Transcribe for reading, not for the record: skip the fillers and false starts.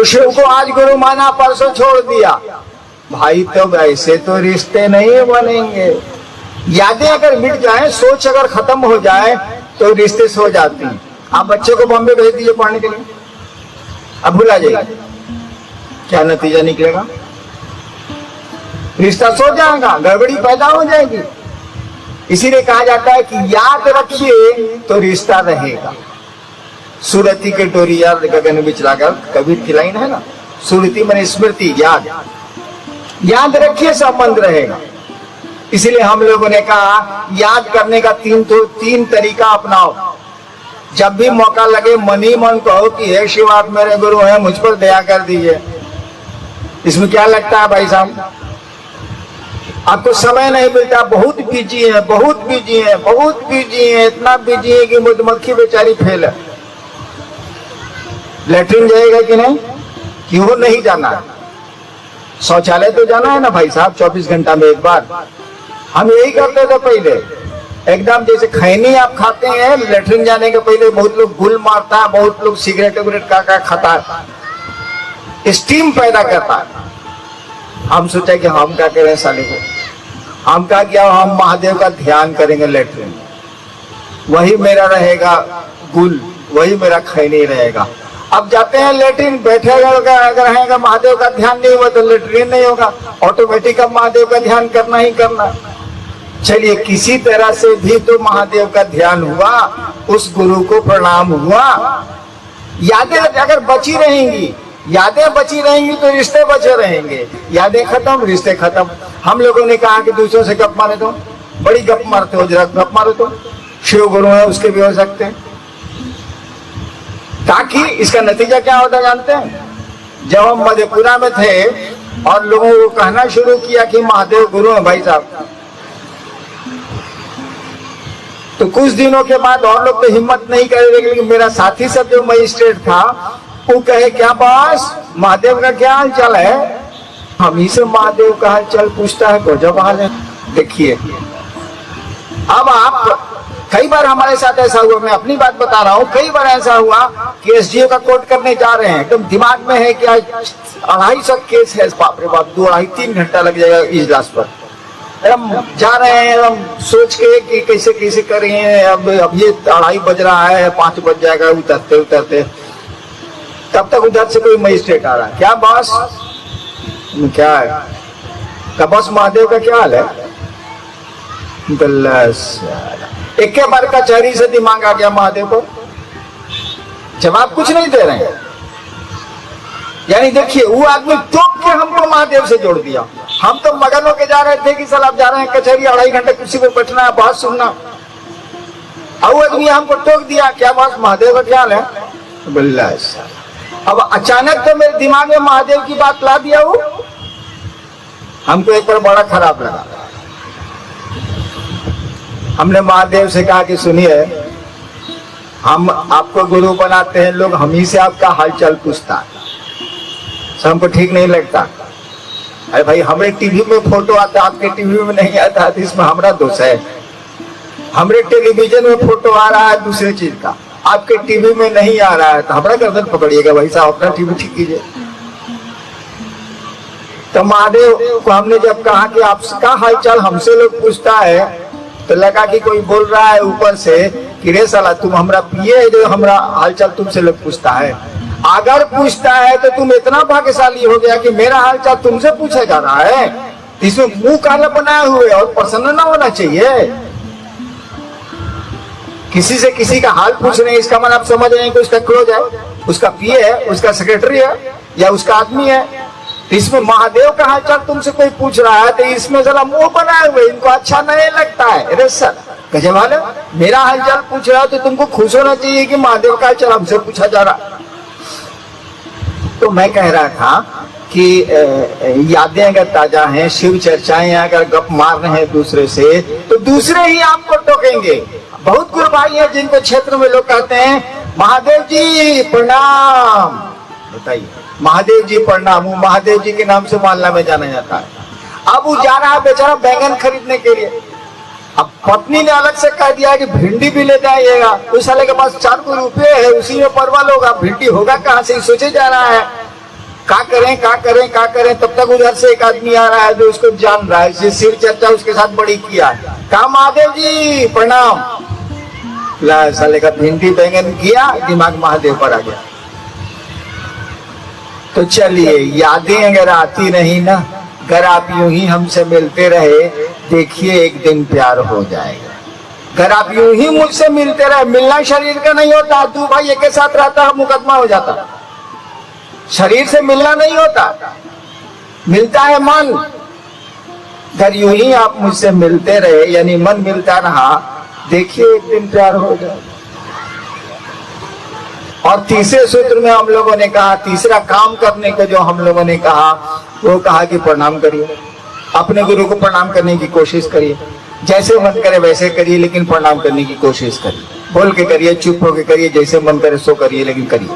तो शिव को आज गुरु माना, परसों छोड़ दिया। भाई तो ऐसे तो रिश्ते नहीं बनेंगे। यादें अगर मिट जाए, सोच अगर खत्म हो जाए तो रिश्ते सो जाती हैं। आप बच्चे को बॉम्बे भेज दीजिए पढ़ने के लिए, अब भुला जाइए, क्या नतीजा निकलेगा? रिश्ता सो जाएगा, गड़बड़ी पैदा हो जाएगी। इसीलिए कहा जाता है कि याद रखिए तो रिश्ता रहेगा। सुरती के डोरिया गगन बिचलाकर, कबीर की लाइन है ना, सुरती माने स्मृति, याद, याद रखिए संबंध रहेगा। इसीलिए हम लोगों ने कहा याद करने का तीन तरीका अपनाओ। जब भी मौका लगे मन ही मन कहो कि हे शिव आप मेरे गुरु हैं, मुझ पर दया कर दीजिए। इसमें क्या लगता है भाई साहब? आपको समय नहीं मिलता, बहुत बिजी है, बहुत बिजी है, बहुत बिजी है, इतना बिजी है कि मधुमक्खी बेचारी फेल है। लेटरिन जाएगा कि नहीं? क्यों नहीं जाना है? शौचालय तो जाना है ना भाई साहब, 24 घंटा में एक बार। हम यही करते थे पहले, एकदम जैसे खैनी आप खाते हैं, लेटरिन जाने के पहले बहुत लोग गुल मारता है, बहुत लोग सिगरेट विगरेट का खाता है, स्टीम पैदा करता है। हम सोचा कि हम क्या करें साले को, हम क्या किया, हम महादेव का ध्यान करेंगे। लेटरिन वही मेरा रहेगा गुल, वही मेरा खैनी रहेगा। अब जाते हैं लेटरिन, बैठेगा अगर रहेगा, महादेव का ध्यान नहीं हुआ तो लेटरिन नहीं होगा, ऑटोमेटिक अब महादेव का ध्यान करना ही करना। चलिए किसी तरह से भी तो महादेव का ध्यान हुआ, उस गुरु को प्रणाम हुआ। यादें अगर बची रहेंगी, यादें बची रहेंगी तो रिश्ते बचे रहेंगे। यादें खत्म, रिश्ते खत्म। हम लोगों ने कहा कि दूसरों से गप मारे तो, बड़ी गप मारते हो, जरा गप मारो तो। शिव गुरु है उसके भी हो सकते हैं, ताकि इसका नतीजा क्या होता जानते हैं? जब हम मधेपुरा में थे और लोगों को कहना शुरू किया कि महादेव गुरु है भाई साहब, तो कुछ दिनों के बाद और लोग तो हिम्मत नहीं करे, लेकिन मेरा साथी सब जो मजिस्ट्रेट था वो कहे क्या बॉस महादेव का क्या हाल चाल है? हम ही से महादेव का हाल चाल पूछता है, गजब हाल है। देखिए अब आप, कई बार हमारे साथ ऐसा हुआ, मैं अपनी बात बता रहा हूँ, कई बार ऐसा हुआ कि एसडीओ का कोर्ट करने जा रहे हैं, एकदम दिमाग में है कि आज 250 केस है, बाप रे बाप, 2-2.5-3 घंटा लग जाएगा इजलास पर। हम जा रहे हैं, हम सोच के कि कैसे कैसे करें, अब ये 2:30 बज रहा है, 5 बज जाएगा उतरते उतरते। तब तक उधर से कोई मजिस्ट्रेट आ रहा है, क्या बॉस क्या है? का बॉस महादेव का क्या हाल है? एक के बार कचहरी से दिमाग आ गया महादेव को, जवाब कुछ नहीं दे रहे हैं। यानी देखिए वो आदमी टोक के हमको महादेव से जोड़ दिया। हम तो मगन होके जा रहे थे कि साल आप जा रहे हैं कचहरी, 2.5 घंटे कुर्सी पे बैठना है, बात सुनना, और वो आदमी हमको टोक दिया, क्या बात महादेव का ख्याल है? बल्ला। अब अचानक तो मेरे दिमाग में महादेव की बात ला दिया, वो हमको एक बार बड़ा खराब लगा। हमने महादेव से कहा कि सुनिए, हम आपको गुरु बनाते हैं लोग, हम ही से आपका हालचाल पूछता है, हमको ठीक नहीं लगता। अरे भाई हमारे टीवी में फोटो आता है, आपके टीवी में नहीं आता है, तो इसमें हमारा दोष है। हमारे टेलीविजन में फोटो आ रहा है दूसरे चीज का, आपके टीवी में नहीं आ रहा है, तो हमारा गर्दन पकड़िएगा भाई साहब, अपना टीवी ठीक कीजिए। तो महादेव को हमने जब कहा कि आपका हालचाल हमसे लोग पूछता है, तो लगा कि कोई बोल रहा है ऊपर से कि रे साला तुम हमरा पिए है जो हमरा हालचाल तुमसे लोग पूछता है। अगर पूछता है तो तुम इतना भाग्यशाली हो गया कि मेरा हालचाल तुमसे पूछा जा रहा है, इसमें मुंह काला बनाए हुए और प्रसन्न ना होना चाहिए। किसी से किसी का हाल पूछ रहे हैं, इसका मतलब आप समझ रहे हैं कि उसका क्लोज है, उसका पीए है, उसका सेक्रेटरी है या उसका आदमी है। तो इसमें महादेव का हालचाल तुमसे कोई पूछ रहा है, तो इसमें जरा मुंह बनाए हुए, इनको अच्छा नहीं लगता है। अरे सर गजब हाल है, मेरा हालचाल पूछ रहा है तो तुमको खुश होना चाहिए कि महादेव का हालचाल हमसे पूछा जा रहा। तो मैं कह रहा था कि यादें अगर ताजा हैं, शिव चर्चाएं अगर गप मार रहे हैं दूसरे से, तो दूसरे ही आपको टोकेंगे। बहुत गुरु भाई है जिनको क्षेत्र में लोग कहते हैं महादेव जी प्रणाम, बताइए महादेव जी प्रणाम, वो महादेव जी के नाम से मोहल्ला में जाना जाता है। अब वो जा रहा है बेचारा बैंगन खरीदने के लिए, अब पत्नी ने अलग से कह दिया कि भिंडी भी ले जाइएगा। उस साले के पास 4 रुपये है, उसी में परवल होगा, भिंडी होगा कहाँ से सोचे जा रहा है। का करें, तब तक उधर से एक आदमी आ रहा है जो उसको जान रहा है, जिस सिर चर्चा उसके साथ बड़ी किया है। कहा महादेव जी प्रणाम, ला साले का भिंडी बैंगन किया, दिमाग महादेव पर आ गया। तो चलिए, यादें अगर आती नहीं ना, अगर आप यूं ही हमसे मिलते रहे, देखिए एक दिन प्यार हो जाएगा। अगर आप यूं ही मुझसे मिलते रहे, मिलना शरीर का नहीं होता, तू भाई एक के साथ रहता है मुकदमा हो जाता। शरीर से मिलना नहीं होता, मिलता है मन। अगर यूं ही आप मुझसे मिलते रहे, यानी मन मिलता रहा, देखिए एक दिन प्यार हो जाएगा। और तीसरे सूत्र में हम लोगों ने कहा, तीसरा काम करने को जो हम लोगों ने कहा, वो कहा कि प्रणाम करिए, अपने गुरु को प्रणाम करने की कोशिश करिए। जैसे मन करे वैसे करिए, लेकिन प्रणाम करने की कोशिश करिए। बोल के करिए, चुप होके करिए, जैसे मन करे सो करिए, लेकिन करिए।